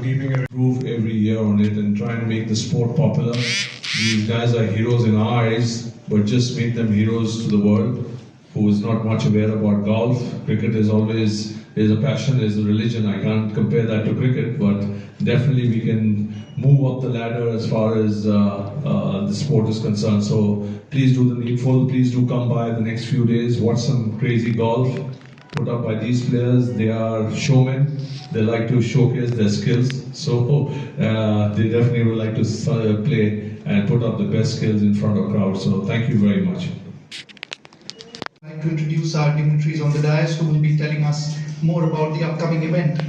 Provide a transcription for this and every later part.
keeping it improve every year on it and try and make the sport popular. These guys are heroes in our eyes, but just make them heroes to the world who is not much aware about golf. Cricket is always a passion, is a religion. I can't compare that to cricket, but definitely we can move up the ladder as far as the sport is concerned. So please do the needful. Please do come by the next few days. Watch some crazy golf put up by these players. They are showmen. They like to showcase their skills. So they definitely would like to play and put up the best skills in front of crowd. So thank you very much. I'd like to introduce our dignitaries on the dais who will be telling us more about the upcoming event.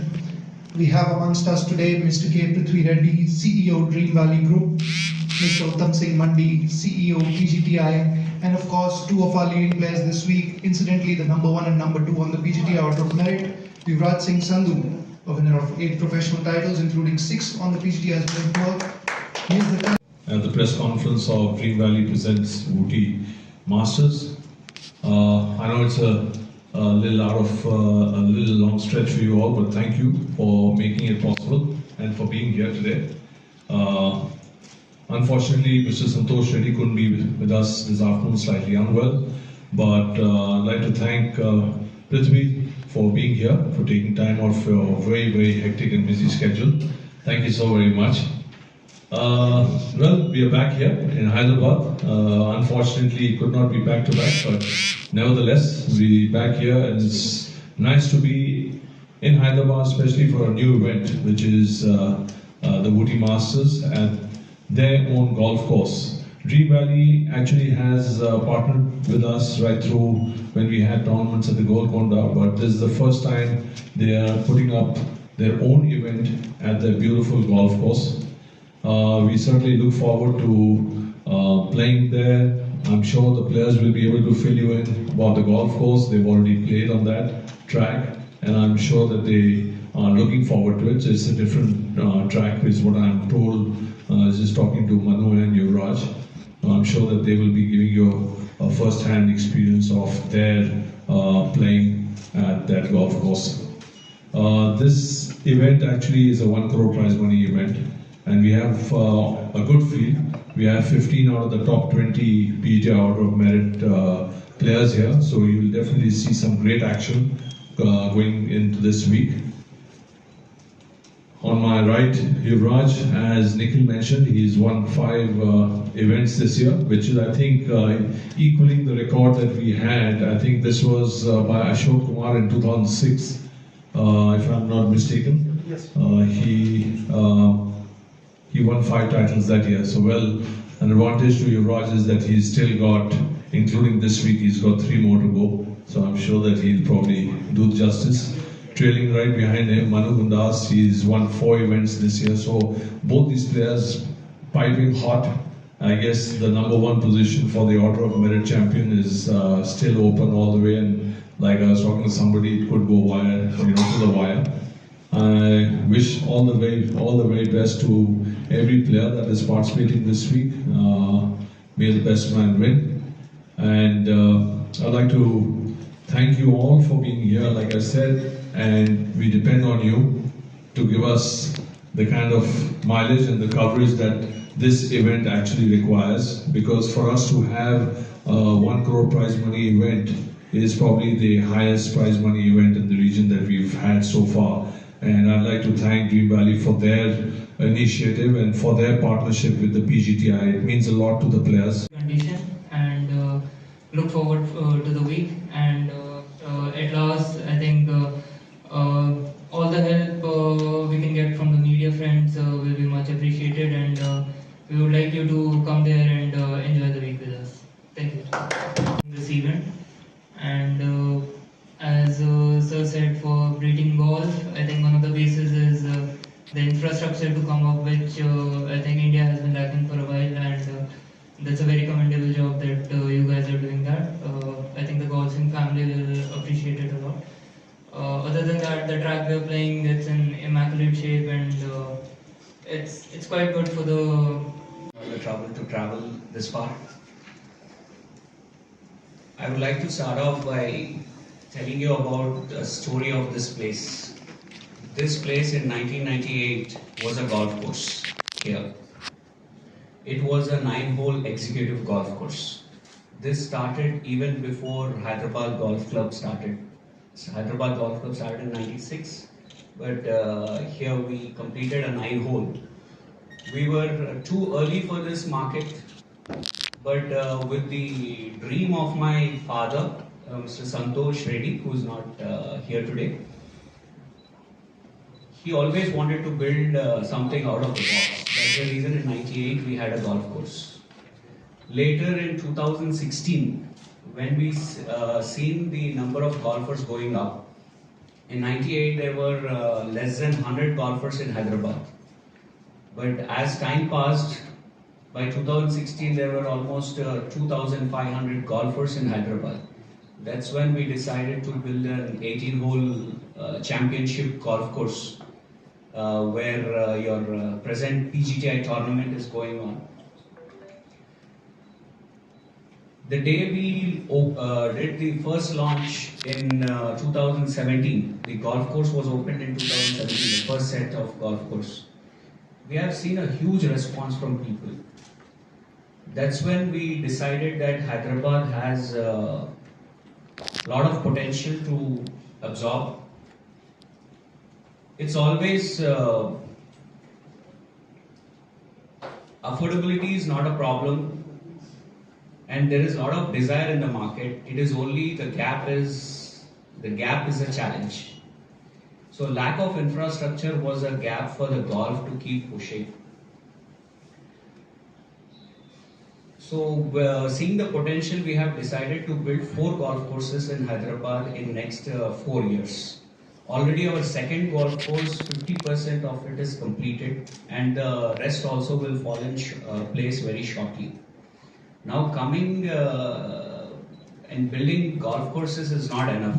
We have amongst us today Mr. K. Prithvi Reddy, CEO Dream Valley Group, Mr. Uttam Singh Mundy, CEO PGTI, and of course two of our leading players this week, incidentally the number 1 and number 2 on the PGTI Order of Merit, Yuvraj Singh Sandhu, a winner of 8 professional titles including 6 on the PGTI Tour. At the press conference of Dream Valley presents VOOTY Masters. I know it's a little out of a little long stretch for you all, but thank you for making it possible and for being here today. Unfortunately, Mr. Santosh Reddy couldn't be with us this afternoon, slightly unwell, but I'd like to thank Prithvi for being here, for taking time out for your very, very hectic and busy schedule. Thank you so very much. Well, we are back here in Hyderabad. Unfortunately, could not be back to back, but nevertheless, we're back here, and it's nice to be in Hyderabad, especially for a new event, which is the VOOTY Masters at their own golf course. Dream Valley actually has partnered with us right through when we had tournaments at the Golconda, but this is the first time they are putting up their own event at their beautiful golf course. We certainly look forward to playing there. I'm sure the players will be able to fill you in about the golf course. They've already played on that track, and I'm sure that they are looking forward to it. So it's a different track, is what I'm told. Just talking to Manu and Yuvraj, I'm sure that they will be giving you a first-hand experience of their playing at that golf course. This event actually is a 1 crore prize money event. And we have a good field. We have 15 out of the top 20 PGTI Order of Merit players here. So you will definitely see some great action going into this week. On my right, Yuvraj, as Nikhil mentioned, he's won 5 events this year, which is, I think, equaling the record that we had. I think this was by Ashok Kumar in 2006, if I'm not mistaken. Yes. He won 5 titles that year. So, well, an advantage to Yuvraj is that he's still got, including this week, he's got 3 more to go. So I'm sure that he'll probably do justice. Trailing right behind him, Manu Gandas, he's won 4 events this year. So both these players piping hot. I guess the number 1 position for the Order of Merit champion is still open all the way. And like I was talking to somebody, it could go wire, to the wire. I wish all the very best to every player that is participating this week. May the best man win. And I'd like to thank you all for being here, like I said, and we depend on you to give us the kind of mileage and the coverage that this event actually requires, because for us to have a 1 crore prize money event is probably the highest prize money event in the region that we've had so far. And I'd like to thank Dream Valley for their initiative and for their partnership with the PGTI. It means a lot to the players. Condition, and look forward to the week. And at last, I think all the help we can get from the media friends will be much appreciated, and we would like you to come there and enjoy the week with us. Thank you. This event, and as Sir said, for breeding golf, I think one of the bases is the infrastructure to come up, which I think India has been lacking for a while, and that's a very commendable job that you guys are doing that. I think the golfing family will appreciate it a lot. Other than that, the track we're playing, it's in immaculate shape, and it's quite good for the trouble to travel this far. I would like to start off by telling you about the story of this place. this place in 1998 was a golf course here. It was a 9-hole executive golf course. This started even before Hyderabad Golf Club started. So Hyderabad Golf Club started in 96, but here we completed a 9-hole. We were too early for this market, but with the dream of my father, Mr. Santosh Reddy, who is not here today, he always wanted to build something out of the box. That's the reason in 98 we had a golf course. Later in 2016, when we seen the number of golfers going up, in 98 there were less than 100 golfers in Hyderabad. But as time passed, by 2016 there were almost 2,500 golfers in Hyderabad. That's when we decided to build an 18-hole championship golf course where your present PGTI tournament is going on. The day we did the first launch in 2017, the golf course was opened in 2017, the first set of golf course. We have seen a huge response from people. That's when we decided that Hyderabad has a lot of potential to absorb. It's always affordability is not a problem, and there is a lot of desire in the market. It is only the gap is a challenge. So lack of infrastructure was a gap for the golf to keep pushing. So seeing the potential, we have decided to build 4 golf courses in Hyderabad in next 4 years. Already our second golf course, 50% of it is completed, and the rest also will fall in place very shortly. Now coming and building golf courses is not enough.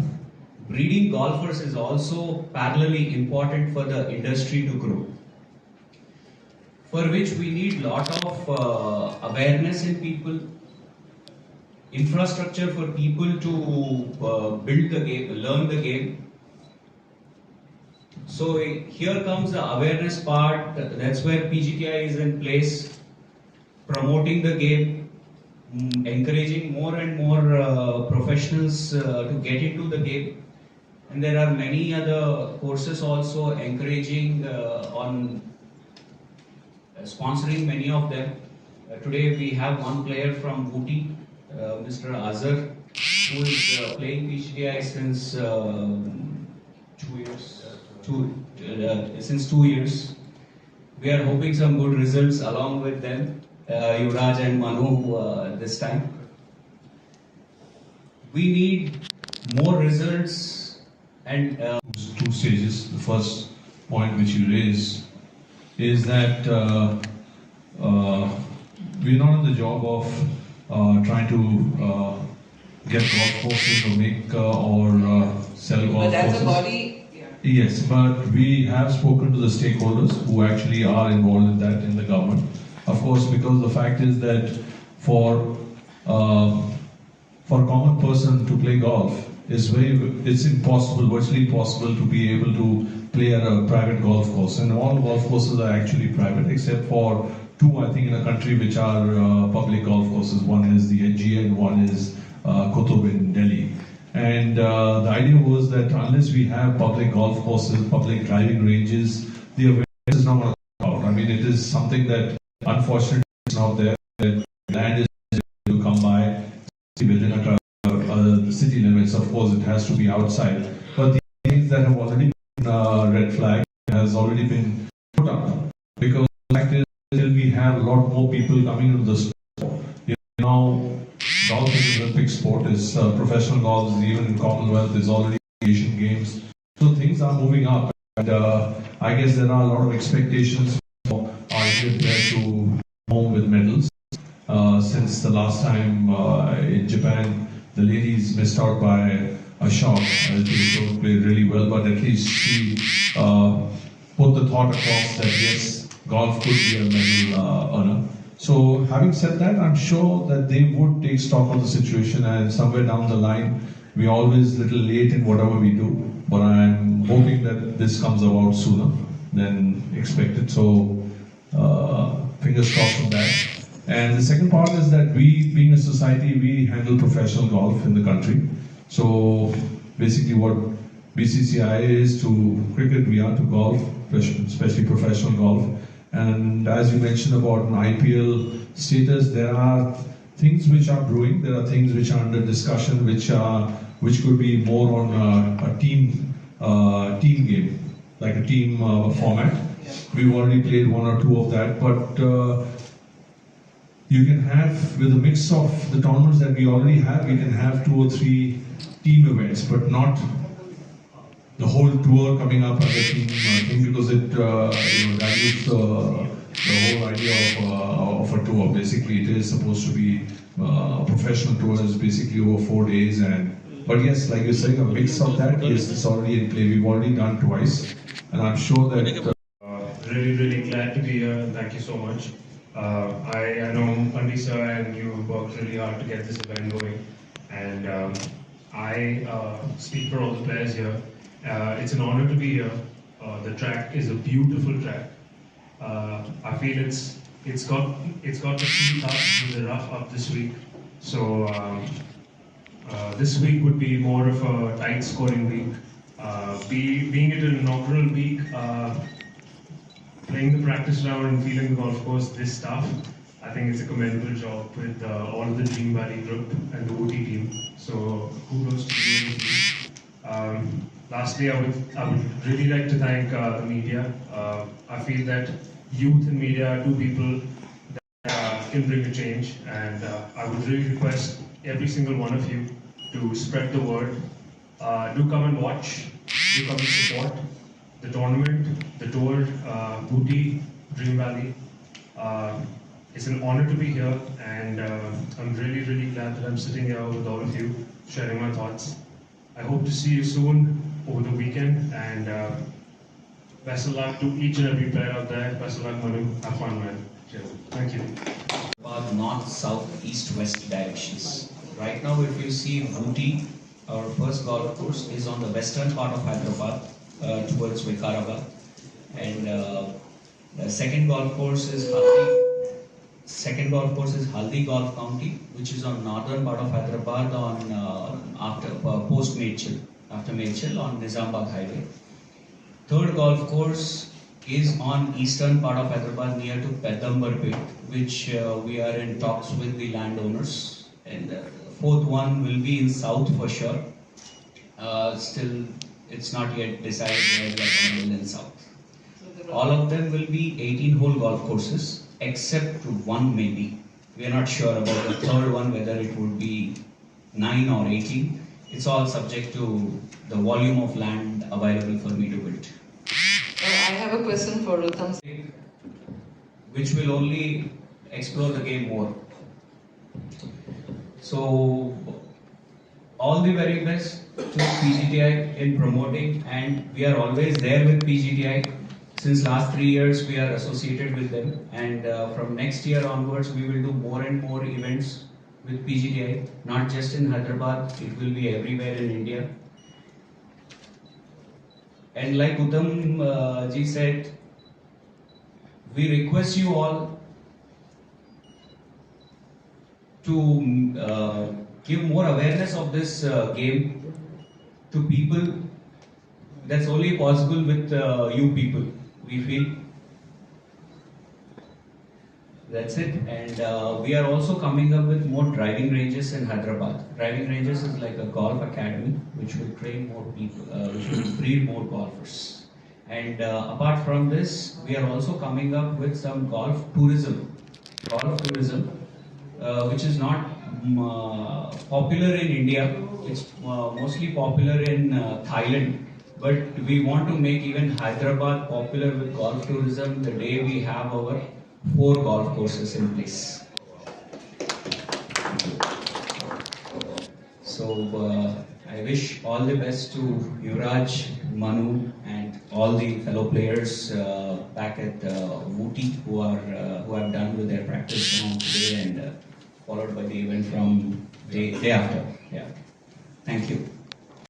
Breeding golfers is also parallelly important for the industry to grow, for which we need lot of awareness in people, infrastructure for people to build the game, learn the game. So here comes the awareness part. That's where PGTI is in place, promoting the game, encouraging more and more professionals to get into the game. And there are many other courses also encouraging on sponsoring many of them. Today we have one player from VOOTY, Mr. Azhar, who is playing PGTI since 2 years. Since 2 years. We are hoping some good results along with them, Yuvraj and Manu this time. We need more results and 2 stages. The first point which you raised is that we're not in the job of trying to get golf courses or make or sell golf But that's courses. a body. Yes, but we have spoken to the stakeholders who actually are involved in that in the government. Of course, because the fact is that for a common person to play golf it's impossible, virtually impossible to be able to play at a private golf course. And all golf courses are actually private, except for 2, I think, in the country which are public golf courses. One is the NGA and one is Qutub in Delhi. And the idea was that unless we have public golf courses, public driving ranges, the awareness is not going to come out. I mean, it is something that unfortunately is not there. Land is to come by within the city limits. Of course, it has to be outside. But the things that have already been red flag has already been put up. Because the fact is, we have a lot more people coming into the sport. Now, golf is an Olympic sport, is professional golf, is even in Commonwealth, is already Asian Games. So things are moving up, and I guess there are a lot of expectations for our Indian players to home with medals. Since the last time in Japan, the ladies missed out by a shot. They played really well, but at least she put the thought across that yes, golf could be a medal earner. So having said that, I'm sure that they would take stock of the situation, and somewhere down the line we're always a little late in whatever we do, but I'm hoping that this comes about sooner than expected. So fingers crossed on that. And the second part is that we, being a society, we handle professional golf in the country. So basically what BCCI is to cricket, we are to golf, especially professional golf. And as you mentioned about an IPL status, there are things which are brewing, there are things which are under discussion, which could be more on a team game, like a team format. We've already played one or two of that, but you can have, with a mix of the tournaments that we already have, you can have 2 or 3 team events, but not the whole tour coming up as a team thing, because it dilutes the whole idea of a tour. Basically, it is supposed to be a professional tour, is basically over 4 days. But yes, like you're saying, a mix of that, yes, it's already in play. We've already done twice, and I'm sure that. Really glad to be here, and thank you so much. I know Mundy sir and you worked really hard to get this event going, and I speak for all the players here. It's an honor to be here. The track is a beautiful track. I feel it's got the feel up with the rough up this week. So this week would be more of a tight scoring week. Being it an inaugural week, playing the practice round and feeling the golf course this tough, I think it's a commendable job with all of the Dream Valley group and the VOOTY team. So kudos to you. Lastly, I would really like to thank the media. I feel that youth and media are two people that can bring a change, and I would really request every single one of you to spread the word. Do come and watch, do come and support the tournament, the tour, VOOTY, Dream Valley. It's an honor to be here, and I'm really glad that I'm sitting here with all of you, sharing my thoughts. I hope to see you soon over the weekend, and best of luck to each and every player out there. Best of luck, Manu. Have fun, man. Cheers. Thank you. About north, south, east, west directions. Right now, if you see VOOTY, our first golf course is on the western part of Hyderabad, towards Vikarabad, and the second golf course is Haldi Golf County, which is on northern part of Hyderabad on post Medchil, after Medchil on Nizambagh Highway. Third golf course is on eastern part of Hyderabad near to Pedambarpet, which we are in talks with the landowners, and the fourth one will be in south for sure. Still, it's not yet decided where we are going to build in south. All of them will be 18-hole golf courses, except one maybe. We are not sure about the third one, whether it would be 9 or 18. It's all subject to the volume of land available for me to build. I have a question for Uttam. Which will only explore the game more. So, all the very best to PGTI in promoting, and we are always there with PGTI. Since last 3 years we are associated with them, and from next year onwards we will do more and more events with PGTI, not just in Hyderabad, it will be everywhere in India. And like Uttam ji said, we request you all to give more awareness of this game to people. That's only possible with you people, we feel. That's it. And we are also coming up with more driving ranges in Hyderabad. Driving ranges is like a golf academy which will train more people, which will breed more golfers. And apart from this, we are also coming up with some golf tourism, which is not popular in India. It's mostly popular in Thailand. But we want to make even Hyderabad popular with golf tourism the day we have our 4 golf courses in place. So I wish all the best to Yuvraj, Manu, and all the fellow players back at VOOTY who have done with their practice round today, and followed by the event from day after. Yeah. Thank you.